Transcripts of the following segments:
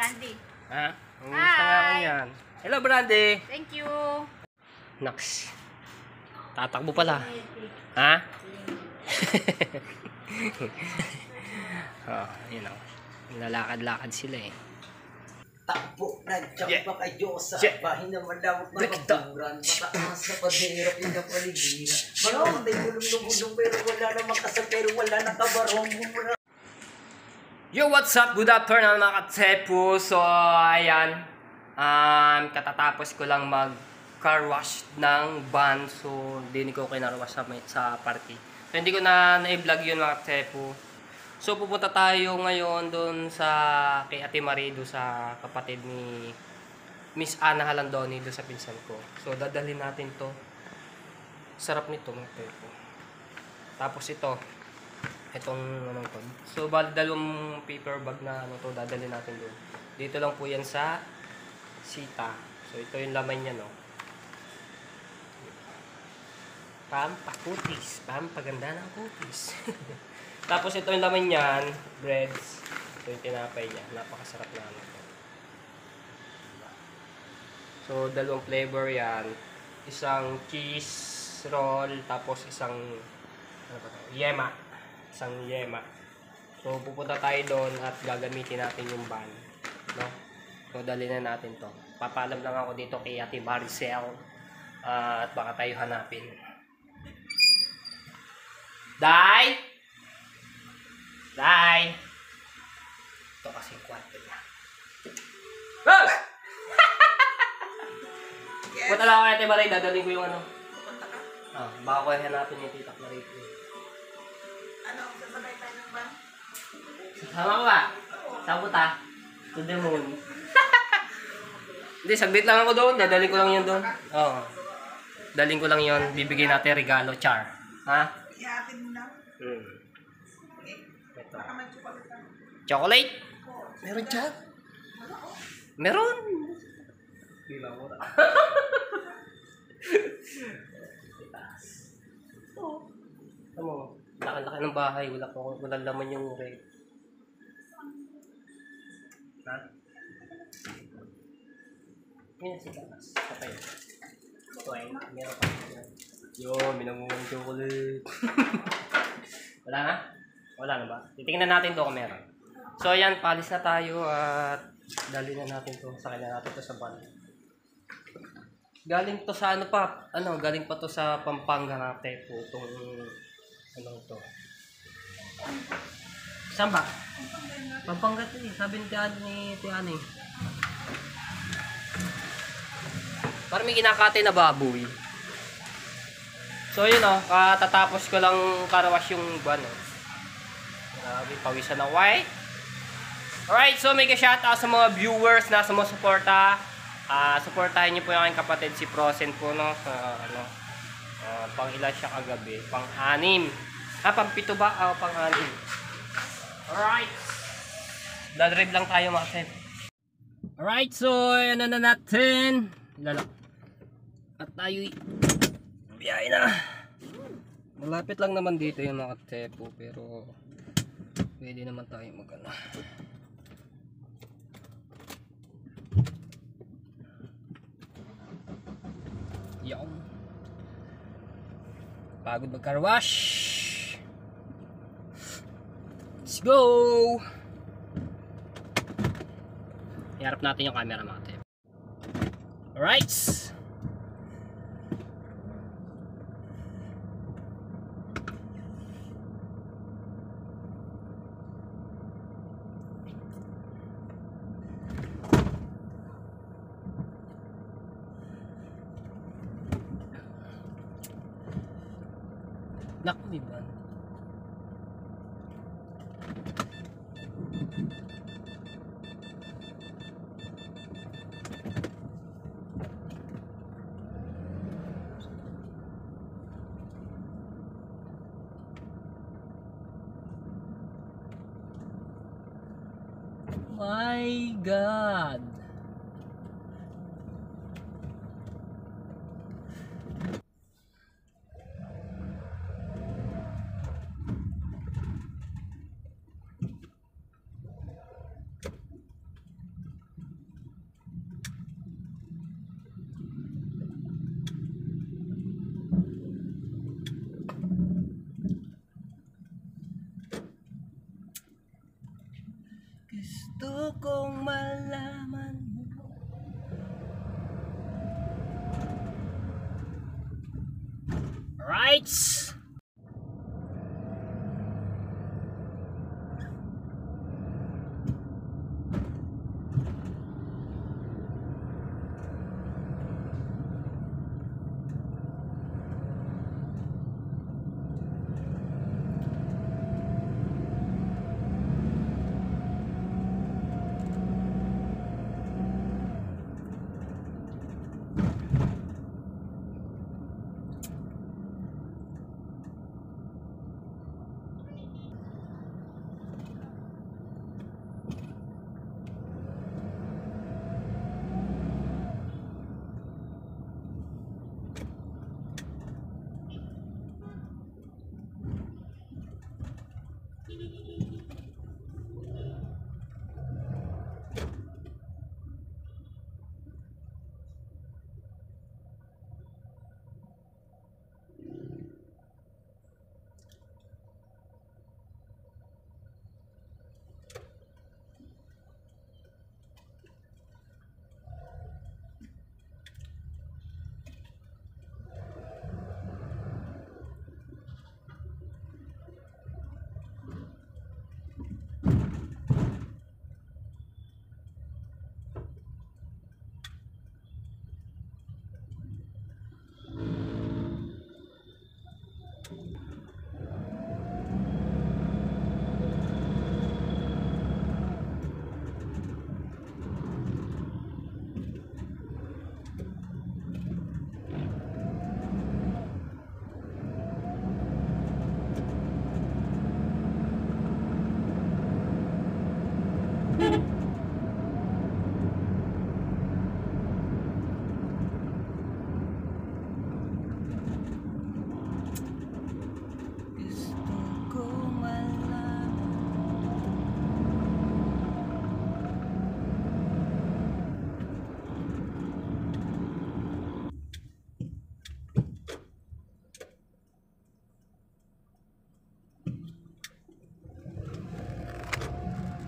Brandy. Ha? Kumusta nga ka yan? Hello, Brandy! Thank you. Naks. Tatakbo pala. Ha? Oh, yun o. Nilalakad-lakad sila eh. Takbo na dyan pa kayo sa Yeah. bahay na malawak na kaburan. Mataas na paderap yung napaligira. Marami tayo gulong-gulong pero wala namang kasal pero wala nakabarong. Yo, what's up? Good afternoon mga katsepu. So, ayan. Katatapos ko lang mag-car wash ng van. So, hindi ko kinarwash sa party. So, hindi ko na-vlog yun mga katsepu. So, pupunta tayo ngayon doon kay Ate Marie, doon sa kapatid ni Miss Ana Halandoni, doon sa pinsan ko. So, dadalhin natin to. Sarap nito mga katsepu. Tapos ito. Itong anong to. So, bali dalawang paper bag na ano to, dadalhin natin doon. Dito lang po yan sa sita. So, ito yung laman niya, no. Pampakutis. Pampaganda ng kutis. Tapos, ito yung laman niyan, breads. Ito yung tinapay niya. Napakasarap na ano to. So, dalawang flavor yan. Isang cheese roll, tapos isang ano ba to? Yema. Isang yema. So, pupunta tayo doon at gagamitin natin yung van. No? So, dali na natin to. Papaalam lang ako dito kay Ate Maricel. At baka tayo hanapin. Day! Day! Ito kasi yung kwarto niya. Oh! Yes. Punta lang ako kay Ate Marie. Dadalhin ko yung ano. Pupunta ka? Baka ko hanapin yung Tita Clarita. Ano? Sasabay tayo ng van? Sama ko ba? Saan punta? To the moon. Hindi, saglit lang ako doon. Dadalhin ko lang yun doon. Oo. Dalhin ko lang yun. Bibigyan natin regalo, Char. Ha? Ihatid mo na. Okay. Ito. Baka may chocolate ka. Chocolate? Meron dyan. Meron. Bila mo na. Ano mo? Laki-laki ng bahay. Wala laman yung red. Ha? Yan si Tanas. Patay. Ito ay, meron pa. Yun, minangungang chocolate. Wala na? Wala na ba? Titingnan natin to kung meron. So ayan, palis na tayo at dali na natin to. Sakay na natin to sa van. Galing to sa ano pa? Galing pa to sa Pampanga natin po. Itong ano to. Saan ba? Pampanga to eh. Sabi ni Tiani. Parang may kinakate na baboy. So yun katatapos ko lang karawash yung van. Grabe, pawisan na white. Alright, so mega shoutout sa mga viewers na sumusuporta. Supportahin niyo po yung aking kapatid si Prosen po, no? Pang ilan siya kagabi? Pang-6. Pang-7 ba? Pang-6. Alright. Dadrive lang tayo mga sen. Alright, so ano na natin? Lala. At tayo biyahe na. Malapit lang naman dito yung mga tepo, pero pwede naman tayo magana. Yung pagod mag-car wash. Let's go. Iharap natin yung camera mga tepo. Alright. Naku, may ban. My God. kong malaman mo. Right.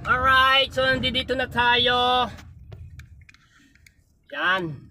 Alright, so nandito na tayo. Yan.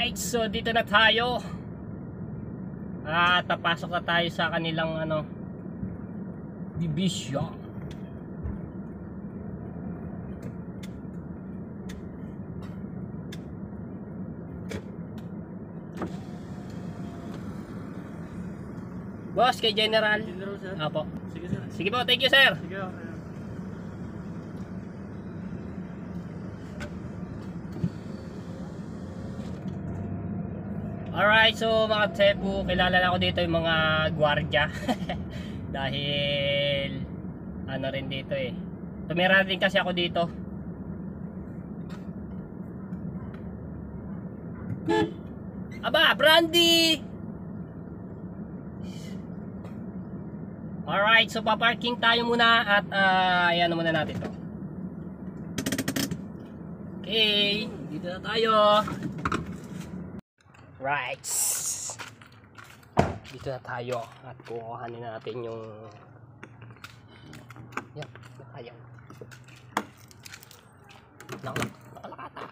Alright, so dito na tayo. At papasok na tayo sa kanilang division. Boss, kay General. General, sir. Apo. Sige, sir. Sige po, thank you sir. Sige, okay. Alright, so mga Tsepu, kilala na ako dito yung mga gwardiya. Dahil ano rin dito eh. Tumira din kasi ako dito. Aba, Brandy! Alright, so paparking tayo muna at ayan muna natin to. Okay, dito na tayo. Right. Dito na tayo at kukuhanin natin yung yan, ayan. Nakalakata.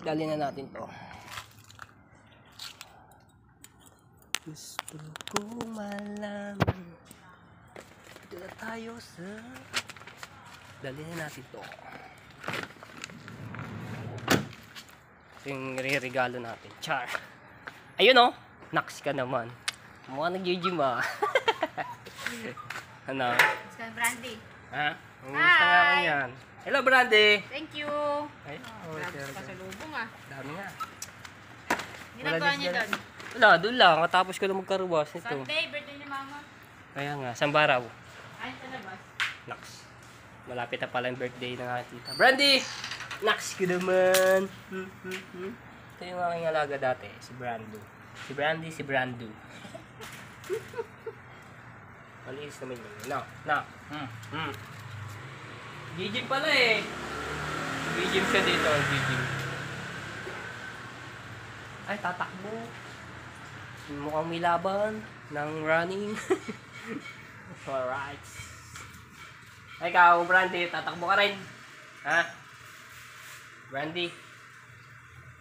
Dali na natin to. Gusto ko malaman. Dito na tayo sa dali na natin to. Yung re-regalo natin. Char. Ayun oh. Naks ka naman. Mukha nag-gym ah. Ano? Gusto ng brandy. Ha? Ang gusto nga ako yan. Hello, Brandy! Thank you. Ay, Grabe sa pasalubong ah. dami nga. Ginagawa niyo doon? Wala, doon lang. Katapos ko na magkaruwas nito. Sunday, birthday ni Mama. Kaya nga, Sambaraw. Ay, sa labas. Nax. Malapit na pala yung birthday ng aking tita. Brandy! Nax ko naman. Ito yung aking alaga dati, si Brando. Si Brandy, si Brando. Malinis naman yun. Na. Gijim pala eh. Gijim siya dito, gijim. Ay, tatakbo. Mukhang may laban ng running. Alright. Ay, ikaw, Brandy, tatakbo ka rin. Ha? Brandy,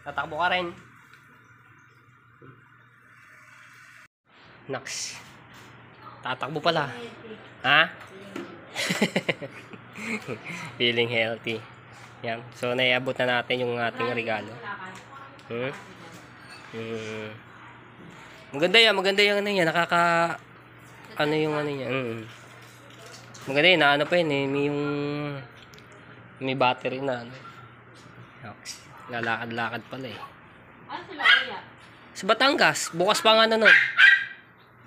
tatakbo ka rin. Naks. Tatakbo pala. Ha? Feeling healthy. Yan. So, naiabot na natin yung ating regalo. Maganda yung ano yan. Ano yung ano yan. Maganda yun. Ano pa yun eh. May battery na ano. Lalakad-lakad pala eh. Ano sila kaya? Sa Batangas. Bukas pa nga na nun.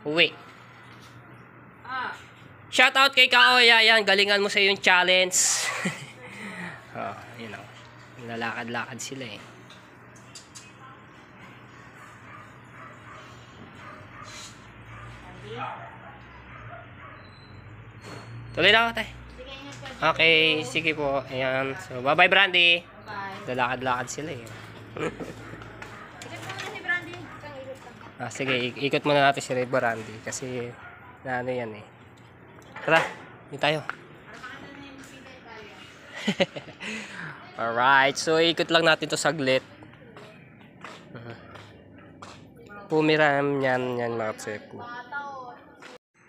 Uwi. Shout out kay Kaoya. Yan. Galingan mo sa yung challenge. Oh, you know. Lalakad-lakad sila eh. Tuloy na ako tayo. Okay, sige po. Ayan. So, bye-bye, Brandy. Bye. Lalakad-lakad sila eh. Ikot mo na si Brandy. Isang ikot lang. Sige, ikot muna natin si Brandy. Kasi, na ano yan eh. Tara, yun tayo. Alright, so ikot lang natin to saglit. Pumiram yan mga tsepo.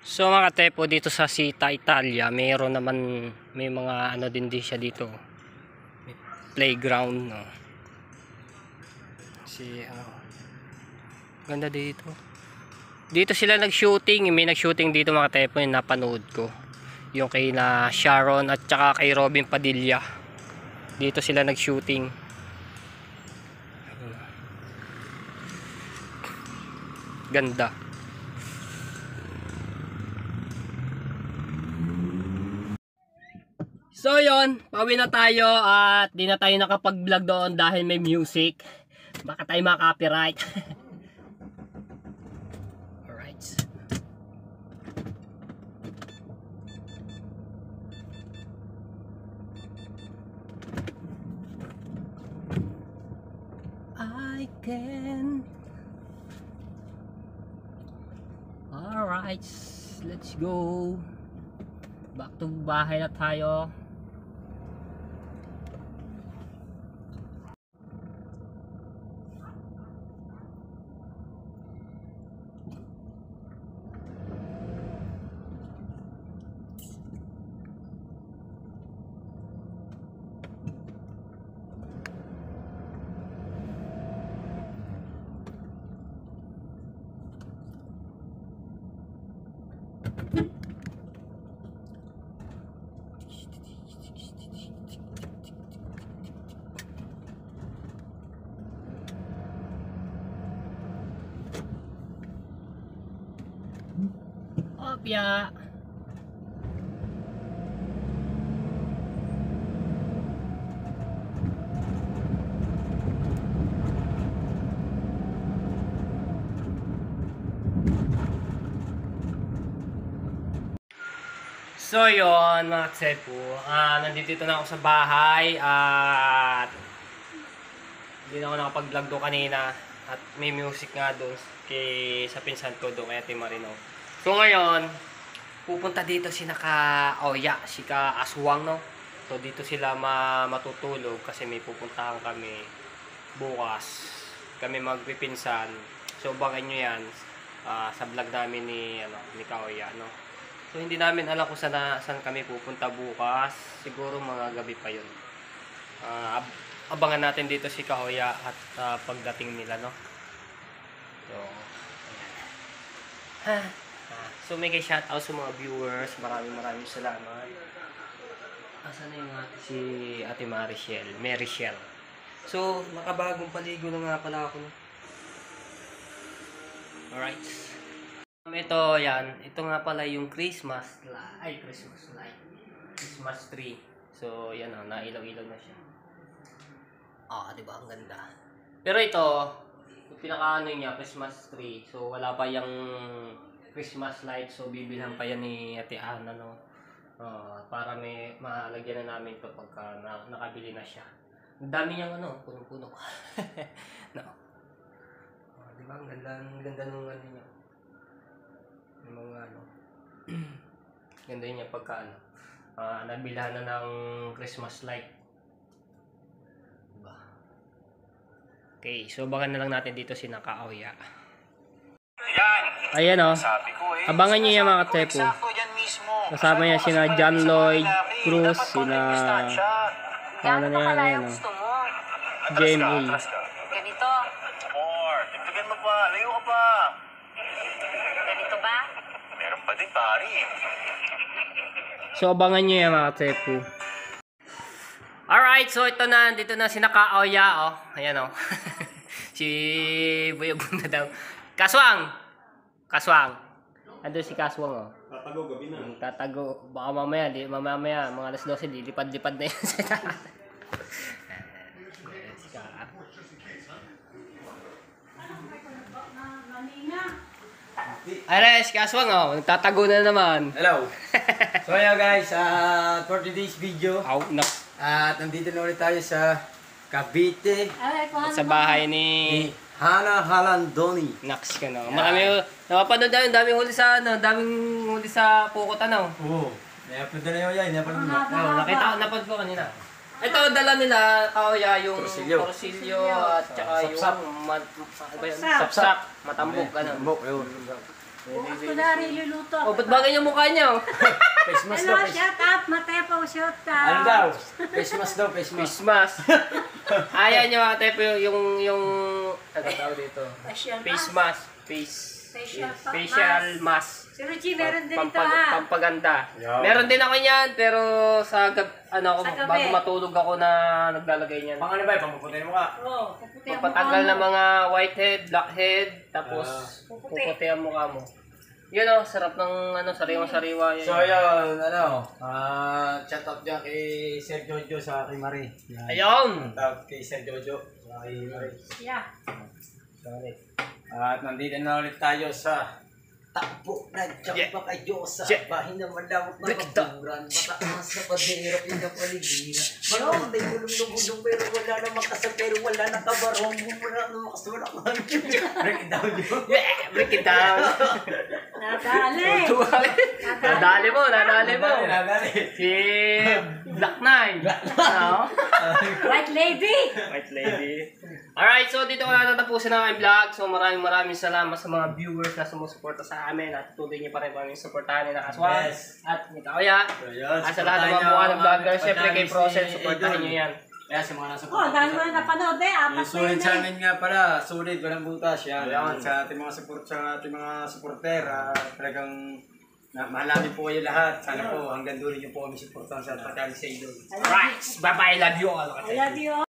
So mga tepo, dito sa Sita, Italia, may mga ano din siya dito. May playground, no. Ganda dito. Dito sila nag-shooting, may nag-shooting dito mga tepo, yung napanood ko. Yung kay na Sharon at saka kay Robin Padilla. Dito sila nag-shooting. Ganda. So yon, pauwi na tayo at di na tayo nakapag-vlog doon dahil may music. Baka tayo maka-copyright. Alright. I can. Alright, let's go. Back to bahay na tayo. Opya. So yon mga tsepo, nandito na ako sa bahay at hindi na ako nakapag-vlog doon kanina at may music nga doon sa pinsan ko doon kaya Timarino. So ngayon, pupunta dito si Oya, si Aswang, no? So dito sila matutulog kasi may pupuntahan kami bukas. Kami magpipinsan. So baka nyo yan sa vlog namin ni Kaoya, no? So hindi namin alam kung saan kami pupunta bukas. Siguro mga gabi pa yun. Abangan natin dito si Kaoya at pagdating nila, no? So, ayan. So mega shoutout sa mga viewers. Maraming salamat. Asan na yung si Ate Marichelle. So, nakabagong paligo na nga pala ako. Alright. Ito, yan. Ito nga pala yung Christmas light. Christmas tree. So, yan o. Nailaw-ilaw na siya. Diba? Ang ganda. Pero ito, yung pinaka-ano niya, Christmas tree. So, wala pa yung Christmas light. So, bibilhan pa yan ni Ate Ana, no? Para may malagyan na namin ito pagka nakabili na siya. Ang dami niyang punong-puno. No. Diba? Ang ganda nung ano niya. Yung mga ganda niya pagka nabilhan na ng Christmas light. Diba? Okay, so abangan na lang natin dito si Nakaoya. Ayan o. Abangan niyo yung mga tepo. Kasama niya sina John Lloyd Cruz, sina ano na yan, JMA. Ganito. Tignan mo pa, layo ka pa. Ganito ba? Meron pa din, pari. So abangan niyo yung mga tepo. Alright, so ito na, dito na si Nakaoya, ayan si Buyabun na daw. Kaswang. Ando si Kaswang, Tatago gabi na. Tatago. Baka mamaya, mga alas 12, lilipad-lipad na yun. Ares, Kaswang, nagtatago na naman. Hello. So yeah guys, for today's video, at nandito na ulit tayo sa Cavite, Sa bahay ni Hana Halandoni. Nax ka, no? Marami, napapanood namin, daming huli sa pukot, Oo. Napanood na yun yan, napanood na. napanood ko kanina. Ito, dala nila, yung torsilyo at saka Sapsap. yung sapsak, matambok, Bok, yun. Kunwari luluto. Ba't bagay yung mukha niya, Christmas Hello, daw, shout out. Matepo, shout out. Ano daw? Christmas daw, Christmas. Christmas. Ayan yung mga type yung ano tawag dito? Face mask. Facial mask. Si Richie, meron din ito Pampaganda. Yeah. Meron din ako niyan, pero sa Sa gabi. bago matulog ako na naglalagay niyan. Pang ano ba, pangpuputin mo ka? Oo, puputi ang Papatanggal mukha ng mo. mga whitehead, blackhead, tapos puputi ang mukha mo. Yun sarap ng sariwang-sariwa yun. So yun, shout out dyan kay Sir Jojo sa kay Marie. Ayun! Shout out kay Sir Jojo sa kay Marie. Yeah. Sorry. At nandito na ulit tayo sa takbo na Jamba kay Diyosa. Bahin na malawak na kaburan. Mataas na paderap yung napaligira. Malawak na gulong-gulong pero wala na makasal pero wala na kabarong. Wala na makasal ako. Break it down yun. Yeah! Break it down! Nadali. Nadali mo! Nadali. Si Black Knight. Ano? White lady. White lady. Alright, so dito ko natatapusin ang aking vlog. So maraming salamat sa mga viewers na sumusuporta sa amin at tuloy niyo pa rin kami suportahan ni Nakaswang at ni Kaoya. At sa lahat ng mga mukha ng vlogger, syempre kay Process, suportahan niyo yan. Kaya sa mga nasa Oh, dahil mo na napanood apat na sulit yun sa amin nga pala, sulit, walang butas yan. Ayan. Sa ating mga supporter, talagang mahalami po kayo lahat. Sana po hanggang dulo niyo po kami supportan sa pagkaling sa idol. Alright, bye-bye, love you all. I love you.